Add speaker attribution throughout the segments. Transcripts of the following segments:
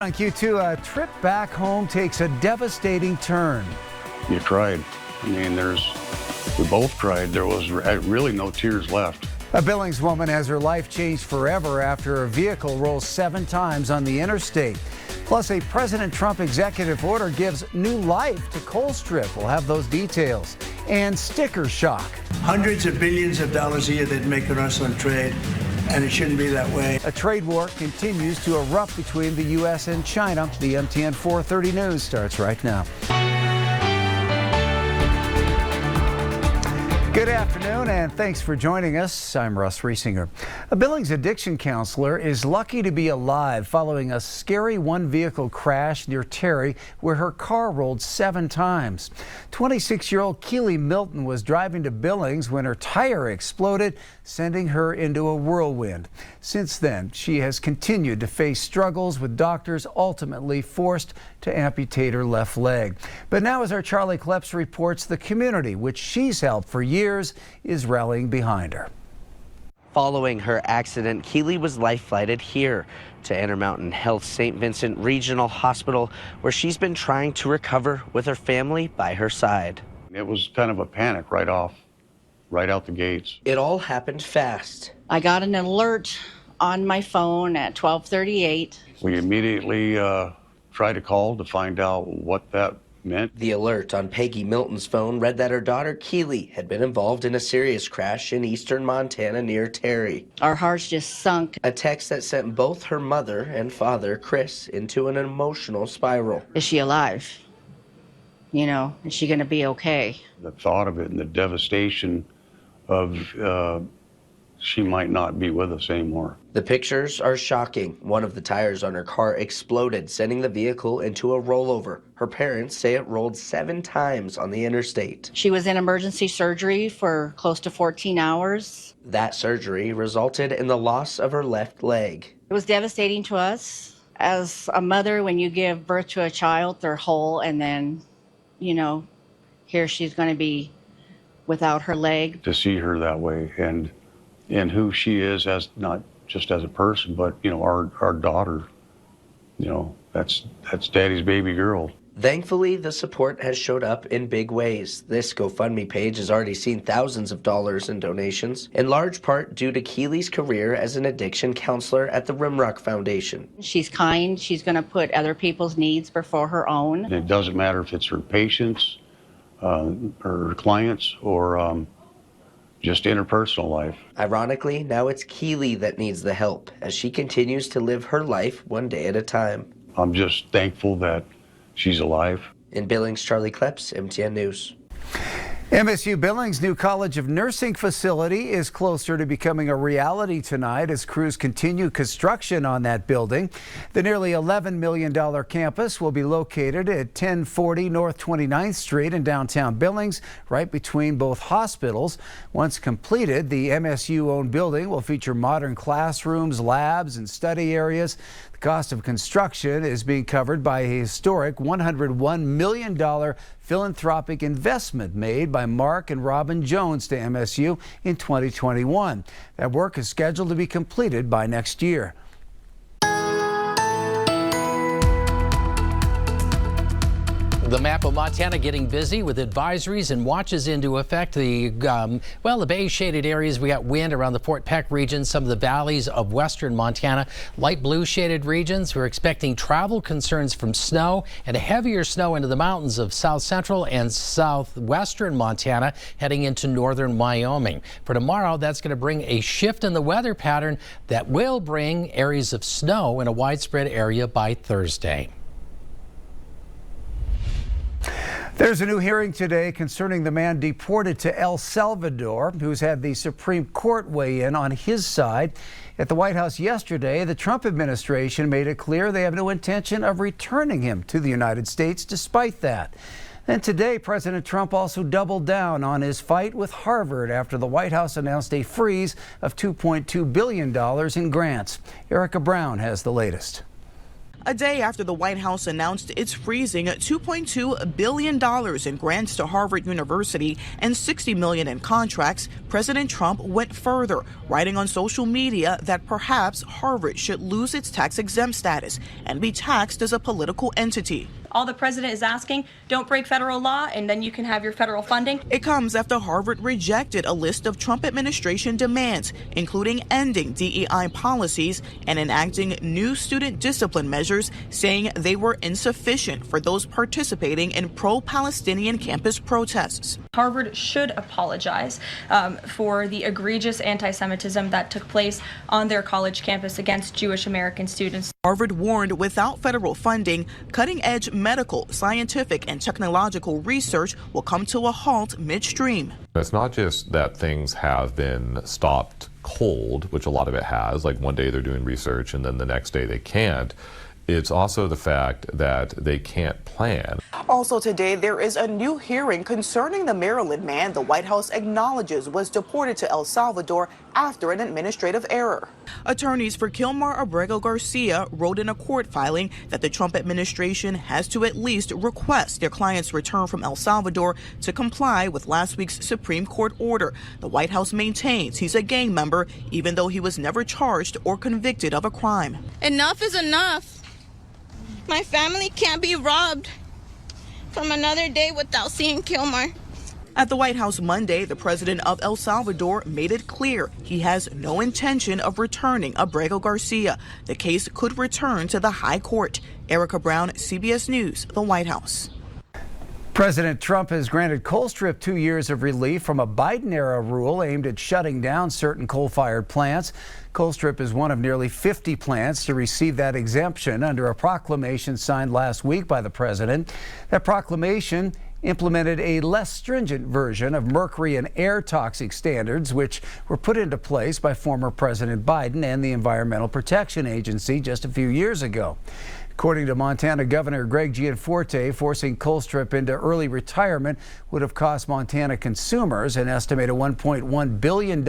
Speaker 1: On Q2, a trip back home takes a devastating turn.
Speaker 2: You cried. I mean, we both cried. There was really no tears left.
Speaker 1: A Billings woman has her life changed forever after her vehicle rolls 7 times on the interstate. Plus, a President Trump executive order gives new life to Coalstrip. We'll have those details. And sticker shock.
Speaker 3: Hundreds of billions of dollars a year they'd make on us on trade, and it shouldn't be that way.
Speaker 1: A trade war continues to erupt between the U.S. and China. The MTN 430 News starts right now. Good afternoon, and thanks for joining us. I'm Russ Riesinger. A Billings addiction counselor is lucky to be alive following a scary one-vehicle crash near Terry where her car rolled 7 times. 26-year-old Keely Milton was driving to Billings when her tire exploded, sending her into a whirlwind. Since then, she has continued to face struggles with doctors ultimately forced to amputate her left leg. But now, as our Charlie Kleps reports, the community, which she's helped for years, is rallying behind her.
Speaker 4: Following her accident, Keely was life-flighted here to Intermountain Health St. Vincent Regional Hospital, where she's been trying to recover with her family by her side.
Speaker 2: It was kind of a panic right out the gates.
Speaker 4: It all happened fast.
Speaker 5: I got an alert on my phone at 12:38.
Speaker 2: We immediately tried to call to find out what that meant.
Speaker 4: The alert on Peggy Milton's phone read that her daughter Keely had been involved in a serious crash in eastern Montana near Terry.
Speaker 5: Our hearts just sunk.
Speaker 4: A text that sent both her mother and father, Chris, into an emotional spiral.
Speaker 5: Is she alive? You know, is she going to be okay?
Speaker 2: The thought of it and the devastation of she might not be with us anymore.
Speaker 4: The pictures are shocking. One of the tires on her car exploded, sending the vehicle into a rollover. Her parents say it rolled 7 times on the interstate.
Speaker 5: She was in emergency surgery for close to 14 hours.
Speaker 4: That surgery resulted in the loss of her left leg.
Speaker 5: It was devastating to us. As a mother, when you give birth to a child, they're whole, and then, you know, here she's going to be without her leg.
Speaker 2: To see her that way and who she is, as not just as a person, but you know, our daughter, you know, that's daddy's baby girl.
Speaker 4: Thankfully, the support has showed up in big ways. This GoFundMe page has already seen thousands of dollars in donations, in large part due to Keely's career as an addiction counselor at the Rimrock Foundation.
Speaker 5: She's kind. She's going to put other people's needs before her own.
Speaker 2: And it doesn't matter if it's her patients, her clients, or just interpersonal life.
Speaker 4: Ironically, now it's Keely that needs the help as she continues to live her life one day at a time.
Speaker 2: I'm just thankful that she's alive.
Speaker 4: In Billings, Charlie Kleps, MTN News.
Speaker 1: MSU Billings' new College of Nursing facility is closer to becoming a reality tonight as crews continue construction on that building. The nearly $11 million campus will be located at 1040 North 29th Street in downtown Billings, right between both hospitals. Once completed, the MSU-owned building will feature modern classrooms, labs, and study areas. The cost of construction is being covered by a historic $101 million philanthropic investment made by Mark and Robin Jones to MSU in 2021. That work is scheduled to be completed by next year.
Speaker 6: The map of Montana getting busy with advisories and watches into effect. The bay shaded areas, we got wind around the Fort Peck region, some of the valleys of western Montana. Light blue shaded regions, we're expecting travel concerns from snow and heavier snow into the mountains of south central and southwestern Montana heading into northern Wyoming. For tomorrow, that's going to bring a shift in the weather pattern that will bring areas of snow in a widespread area by Thursday.
Speaker 1: There's a new hearing today concerning the man deported to El Salvador who's had the Supreme Court weigh in on his side. At the White House yesterday, the Trump administration made it clear they have no intention of returning him to the United States despite that. And today, President Trump also doubled down on his fight with Harvard after the White House announced a freeze of $2.2 billion in grants. Erica Brown has the latest.
Speaker 7: a day after the White House announced it's freezing $2.2 billion in grants to Harvard University and $60 million in contracts, President Trump went further, writing on social media that perhaps Harvard should lose its tax-exempt status and be taxed as a political entity.
Speaker 8: All the president is asking, don't break federal law, and then you can have your federal funding.
Speaker 7: It comes after Harvard rejected a list of Trump administration demands, including ending DEI policies and enacting new student discipline measures, saying they were insufficient for those participating in pro-Palestinian campus protests.
Speaker 8: Harvard should apologize for the egregious anti-Semitism that took place on their college campus against Jewish American students.
Speaker 7: Harvard warned without federal funding, cutting-edge medical, scientific, and technological research will come to a halt midstream.
Speaker 9: It's not just that things have been stopped cold, which a lot of it has, like one day they're doing research and then the next day they can't. It's also the fact that they can't plan.
Speaker 7: Also today, there is a new hearing concerning the Maryland man the White House acknowledges was deported to El Salvador after an administrative error. Attorneys for Kilmar Abrego Garcia wrote in a court filing that the Trump administration has to at least request their client's return from El Salvador to comply with last week's Supreme Court order. The White House maintains he's a gang member, even though he was never charged or convicted of a crime.
Speaker 10: Enough is enough. My family can't be robbed from another day without seeing Kilmar.
Speaker 7: At the White House Monday, the president of El Salvador made it clear he has no intention of returning Abrego Garcia. The case could return to the High Court. Erica Brown, CBS News, the White House.
Speaker 1: President Trump has granted Coalstrip 2 years of relief from a Biden-era rule aimed at shutting down certain coal-fired plants. Coalstrip is one of nearly 50 plants to receive that exemption under a proclamation signed last week by the president. That proclamation implemented a less stringent version of mercury and air toxic standards, which were put into place by former President Biden and the Environmental Protection Agency just a few years ago. According to Montana Governor Greg Gianforte, forcing Coalstrip into early retirement would have cost Montana consumers an estimated $1.1 billion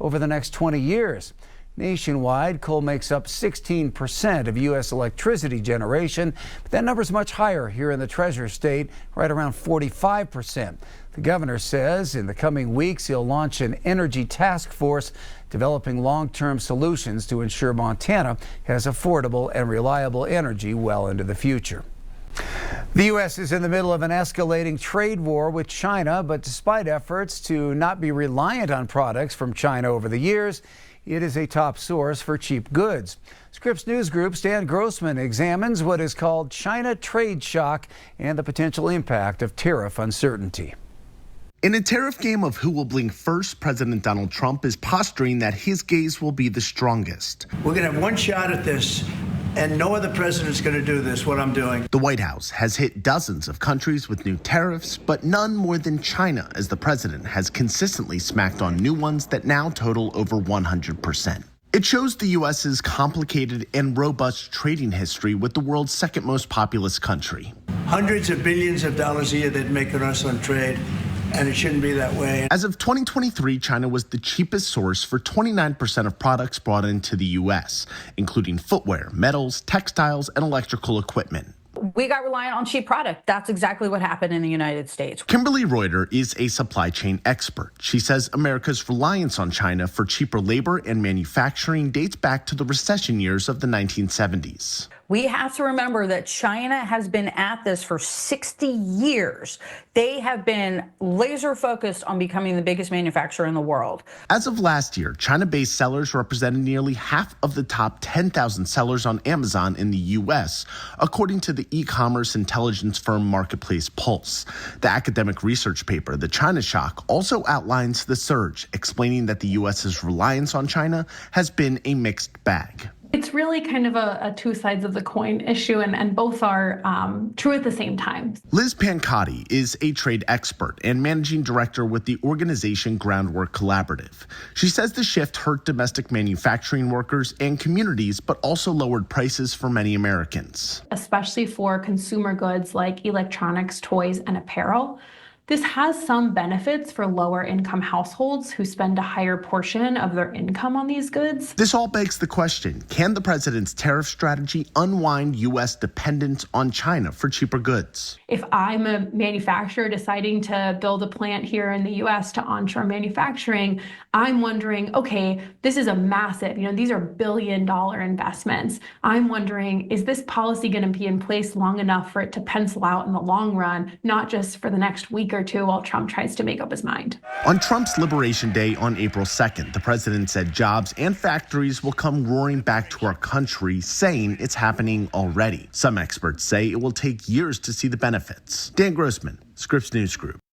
Speaker 1: over the next 20 years. Nationwide, coal makes up 16% of U.S. electricity generation, but that number is much higher here in the Treasure State, right around 45%. The governor says in the coming weeks he'll launch an energy task force developing long-term solutions to ensure Montana has affordable and reliable energy well into the future. The U.S. is in the middle of an escalating trade war with China, but despite efforts to not be reliant on products from China over the years, it is a top source for cheap goods. Scripps News Group's Dan Grossman examines what is called China trade shock and the potential impact of tariff uncertainty.
Speaker 11: In a tariff game of who will blink first, President Donald Trump is posturing that his gaze will be the strongest.
Speaker 3: We're going to have one shot at this, and no other president's going to do this, what I'm doing.
Speaker 11: The White House has hit dozens of countries with new tariffs, but none more than China, as the president has consistently smacked on new ones that now total over 100%. It shows the U.S.'s complicated and robust trading history with the world's second most populous country.
Speaker 3: Hundreds of billions of dollars a year they'd make on us on trade, and it shouldn't be that way.
Speaker 11: As of 2023, China was the cheapest source for 29% of products brought into the U.S., including footwear, metals, textiles, and electrical equipment.
Speaker 12: We got reliant on cheap product. That's exactly what happened in the United States.
Speaker 11: Kimberly Reuter is a supply chain expert. She says America's reliance on China for cheaper labor and manufacturing dates back to the recession years of the 1970s.
Speaker 12: We have to remember that China has been at this for 60 years. They have been laser focused on becoming the biggest manufacturer in the world.
Speaker 11: As of last year, China-based sellers represented nearly half of the top 10,000 sellers on Amazon in the U.S., according to the e-commerce intelligence firm Marketplace Pulse. The academic research paper, The China Shock, also outlines the surge, explaining that the U.S.'s reliance on China has been a mixed bag.
Speaker 13: It's really kind of a two sides of the coin issue, and both are true at the same time.
Speaker 11: Liz Pancotti is a trade expert and managing director with the organization Groundwork Collaborative. She says the shift hurt domestic manufacturing workers and communities, but also lowered prices for many Americans.
Speaker 13: Especially for consumer goods like electronics, toys, and apparel. This has some benefits for lower income households who spend a higher portion of their income on these goods.
Speaker 11: This all begs the question, can the president's tariff strategy unwind U.S. dependence on China for cheaper goods?
Speaker 13: If I'm a manufacturer deciding to build a plant here in the U.S. to onshore manufacturing, I'm wondering, okay, this is a massive, these are billion-dollar investments. I'm wondering, is this policy going to be in place long enough for it to pencil out in the long run, not just for the next week or two while Trump tries to make up his mind?
Speaker 11: On Trump's Liberation Day on April 2nd, the president said jobs and factories will come roaring back to our country, saying it's happening already. Some experts say it will take years to see the benefits. Dan Grossman, Scripps News Group.